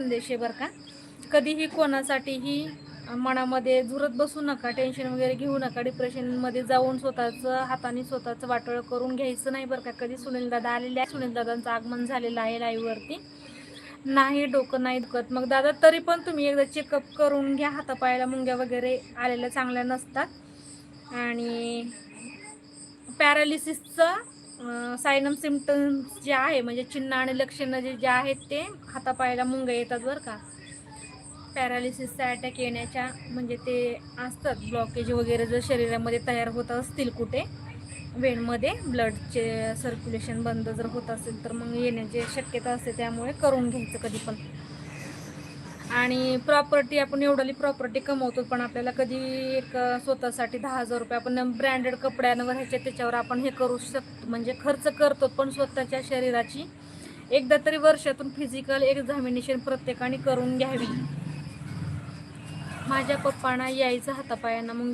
संदेश आहे बरं का. कधीही कोणासाठीही मनामध्ये झुरत बसू नका, टेन्शन वगैरे घेऊ नका, डिप्रेशनमध्ये जाऊन स्वतःचं हाताने स्वतःचं वाटोळं करून घ्यायचं नाही बरं का. कधी सुनील दादा आलेले आहे, सुनील दादांचं आगमन झालेलं आहे लाईव्हवरती. नाही डोकं नाही दुखत मग दादा, तरी पण तुम्ही एकदा चेकअप करून घ्या. हातापायाला मुंग्या वगैरे आलेल्या चांगल्या नसतात. आणि पॅरालिसिसचं सायनम सिम्पटम्स जे आहे, म्हणजे चिन्ह आणि लक्षणं जे आहेत ते हातापायाला मुंग्या येतात बरं का. पॅरालिसिसचा अटॅक येण्याच्या म्हणजे ते असतात ब्लॉकेज वगैरे जर शरीरामध्ये तयार होत असतील कुठे वेनमध्ये, ब्लडचे सर्क्युलेशन बंद जर होत असेल तर मग येण्याची शक्यता असते. त्यामुळे करून घ्यायचं कधी पण. आणि प्रॉपर्टी, आपण एवढी प्रॉपर्टी कमवतो पण आपल्याला कधी एक स्वतःसाठी 10,000 रुपये आपण ब्रँडेड कपड्यांवर त्याच्यावर आपण हे करू शकतो, म्हणजे खर्च करतो. पण स्वतःच्या शरीराची एकदा तरी वर्षातून फिजिकल एक्झामिनेशन प्रत्येकाने करून घ्यावी. माझ्या पप्पांना यायचं हातापायांना मुंग्या